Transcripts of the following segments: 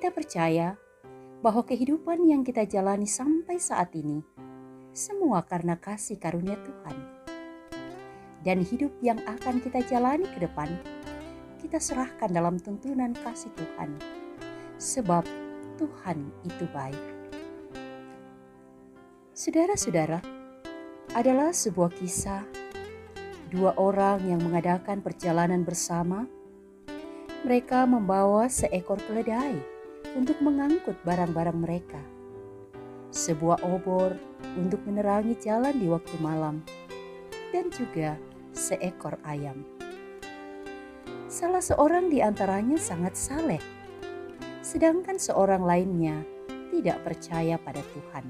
Kita percaya bahwa kehidupan yang kita jalani sampai saat ini semua karena kasih karunia Tuhan. Dan hidup yang akan kita jalani ke depan, kita serahkan dalam tuntunan kasih Tuhan. Sebab Tuhan itu baik. Saudara-saudara, adalah sebuah kisah dua orang yang mengadakan perjalanan bersama. Mereka membawa seekor keledai untuk mengangkut barang-barang mereka, sebuah obor untuk menerangi jalan di waktu malam, dan juga seekor ayam. Salah seorang di antaranya sangat saleh, sedangkan seorang lainnya tidak percaya pada Tuhan.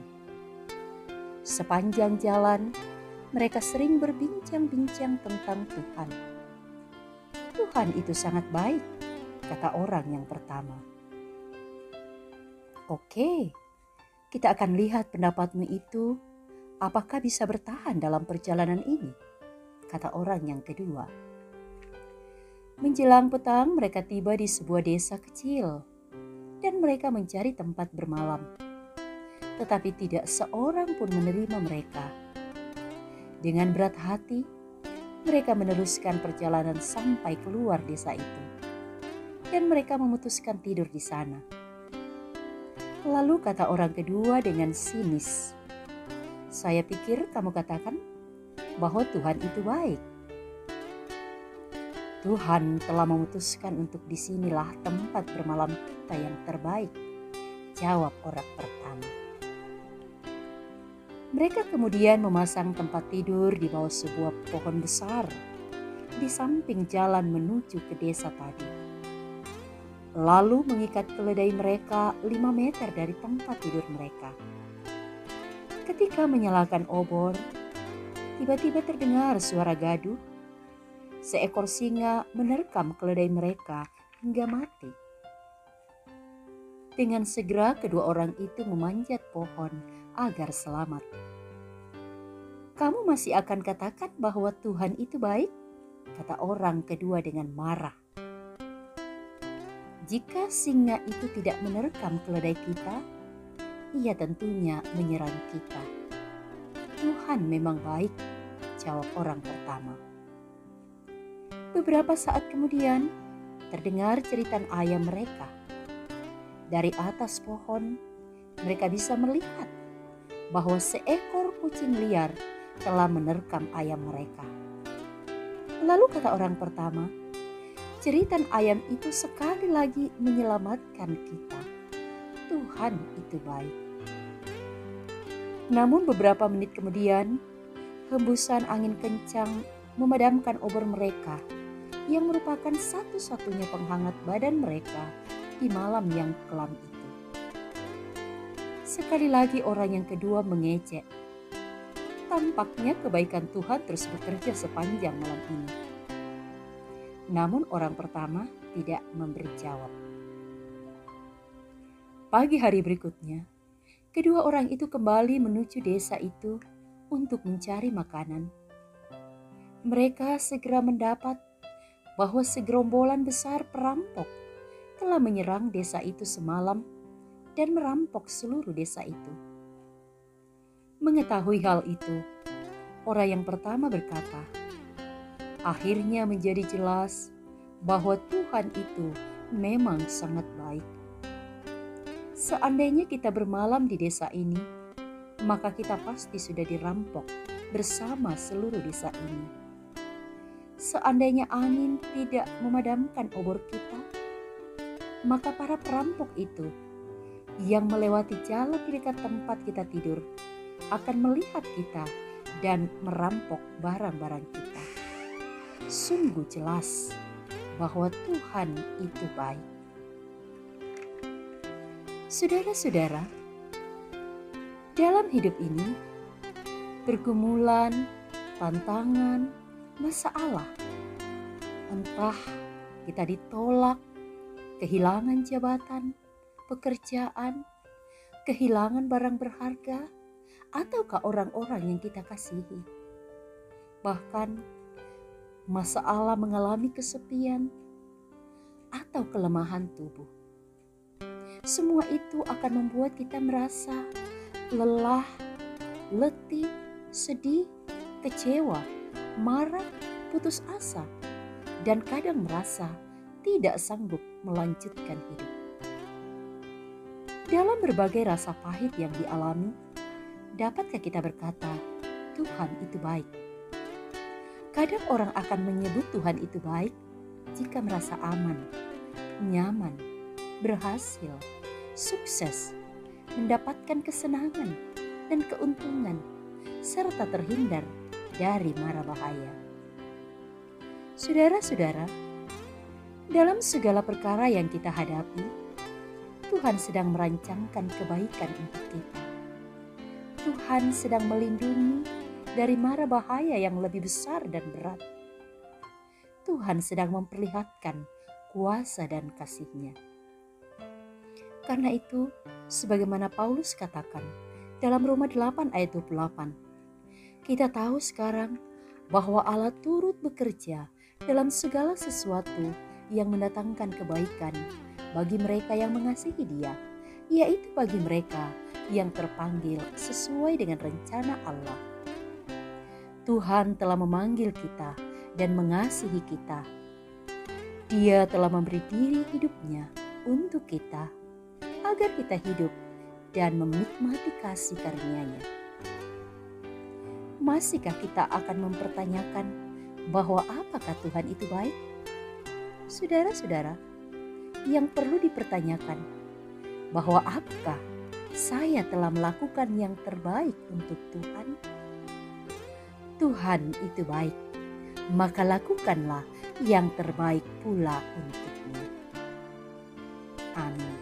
Sepanjang jalan, mereka sering berbincang-bincang tentang Tuhan. Tuhan itu sangat baik, kata orang yang pertama. Oke, kita akan lihat pendapatmu itu, apakah bisa bertahan dalam perjalanan ini, kata orang yang kedua. Menjelang petang, mereka tiba di sebuah desa kecil dan mereka mencari tempat bermalam. Tetapi tidak seorang pun menerima mereka. Dengan berat hati, mereka meneruskan perjalanan sampai keluar desa itu. Dan mereka memutuskan tidur di sana. Lalu kata orang kedua dengan sinis, "Saya pikir kamu katakan bahwa Tuhan itu baik." Tuhan telah memutuskan untuk disinilah tempat bermalam kita yang terbaik, jawab orang pertama. Mereka kemudian memasang tempat tidur di bawah sebuah pohon besar di samping jalan menuju ke desa tadi. Lalu mengikat keledai mereka 5 meter dari tempat tidur mereka. Ketika menyalakan obor, tiba-tiba terdengar suara gaduh. Seekor singa menerkam keledai mereka hingga mati. Dengan segera kedua orang itu memanjat pohon agar selamat. "Kamu masih akan katakan bahwa Tuhan itu baik?" kata orang kedua dengan marah. "Jika singa itu tidak menerkam keledai kita, ia tentunya menyerang kita." "Tuhan memang baik," jawab orang pertama. Beberapa saat kemudian, terdengar jeritan ayam mereka. Dari atas pohon, mereka bisa melihat bahwa seekor kucing liar telah menerkam ayam mereka. Lalu kata orang pertama, "Jeritan ayam itu sekali lagi menyelamatkan kita. Tuhan itu baik." Namun beberapa menit kemudian, hembusan angin kencang memadamkan obor mereka yang merupakan satu-satunya penghangat badan mereka di malam yang kelam itu. Sekali lagi orang yang kedua mengejek. Tampaknya kebaikan Tuhan terus bekerja sepanjang malam ini. Namun orang pertama tidak memberi jawab. Pagi hari berikutnya, kedua orang itu kembali menuju desa itu untuk mencari makanan. Mereka segera mendapat bahwa segerombolan besar perampok telah menyerang desa itu semalam dan merampok seluruh desa itu. Mengetahui hal itu, orang yang pertama berkata, "Akhirnya menjadi jelas bahwa Tuhan itu memang sangat baik. Seandainya kita bermalam di desa ini, maka kita pasti sudah dirampok bersama seluruh desa ini. Seandainya angin tidak memadamkan obor kita, maka para perampok itu yang melewati jalan di dekat tempat kita tidur akan melihat kita dan merampok barang-barang kita. Sungguh jelas bahwa Tuhan itu baik." Saudara-saudara, dalam hidup ini, pergumulan, tantangan, masalah, entah kita ditolak, kehilangan jabatan, pekerjaan, kehilangan barang berharga, ataukah orang-orang yang kita kasihi. Bahkan masalah mengalami kesepian atau kelemahan tubuh. semua itu akan membuat kita merasa lelah, letih, sedih, kecewa, marah, putus asa, dan kadang merasa tidak sanggup melanjutkan hidup. Dalam berbagai rasa pahit yang dialami, dapatkah kita berkata, Tuhan itu baik? Kadang orang akan menyebut Tuhan itu baik jika merasa aman, nyaman, berhasil, sukses, mendapatkan kesenangan dan keuntungan, serta terhindar dari mara bahaya. Saudara-saudara, dalam segala perkara yang kita hadapi, Tuhan sedang merancangkan kebaikan untuk kita. Tuhan sedang melindungi dari mara bahaya yang lebih besar dan berat. Tuhan sedang memperlihatkan kuasa dan kasih-Nya. Karena itu, sebagaimana Paulus katakan dalam Roma 8 ayat 28, kita tahu sekarang bahwa Allah turut bekerja dalam segala sesuatu yang mendatangkan kebaikan bagi mereka yang mengasihi Dia, yaitu bagi mereka yang terpanggil sesuai dengan rencana Allah. Tuhan telah memanggil kita dan mengasihi kita. Dia telah memberi diri hidup-Nya untuk kita, agar kita hidup dan menikmati kasih karunia-Nya. Masihkah kita akan mempertanyakan bahwa apakah Tuhan itu baik? Saudara-saudara, yang perlu dipertanyakan, bahwa apakah saya telah melakukan yang terbaik untuk Tuhan? Tuhan itu baik, maka lakukanlah yang terbaik pula untukmu. Amin.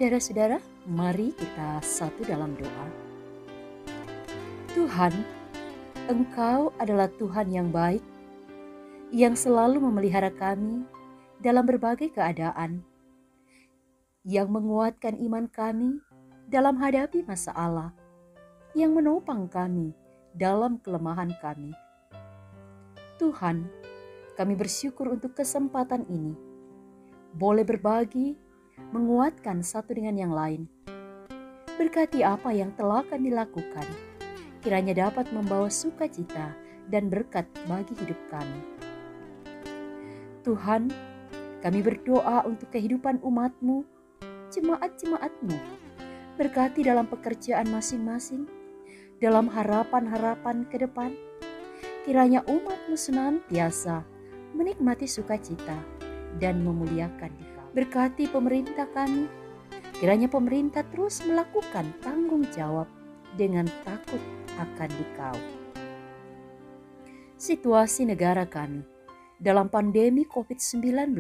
Saudara-saudara, mari kita satu dalam doa. Tuhan, Engkau adalah Tuhan yang baik, yang selalu memelihara kami dalam berbagai keadaan, yang menguatkan iman kami dalam hadapi masalah, yang menopang kami dalam kelemahan kami. Tuhan, kami bersyukur untuk kesempatan ini. Boleh berbagi, menguatkan satu dengan yang lain. Berkati apa yang telah kami lakukan, kiranya dapat membawa sukacita dan berkat bagi hidup kami. Tuhan, kami berdoa untuk kehidupan umat-Mu, jemaat-jemaat-Mu. Berkati dalam pekerjaan masing-masing, dalam harapan-harapan ke depan. Kiranya umat-Mu senantiasa menikmati sukacita dan memuliakan Dikau. Berkati pemerintah kami, kiranya pemerintah terus melakukan tanggung jawab dengan takut akan Dikau. Situasi negara kami dalam pandemi COVID-19,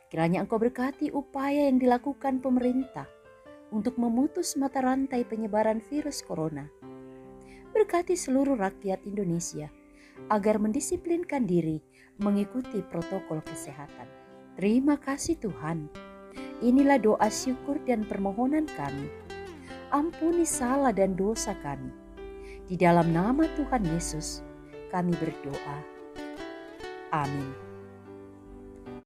kiranya Engkau berkati upaya yang dilakukan pemerintah untuk memutus mata rantai penyebaran virus corona. Berkati seluruh rakyat Indonesia agar mendisiplinkan diri mengikuti protokol kesehatan. Terima kasih Tuhan. Inilah doa syukur dan permohonan kami. Ampuni salah dan dosa kami. Di dalam nama Tuhan Yesus kami berdoa. Amin.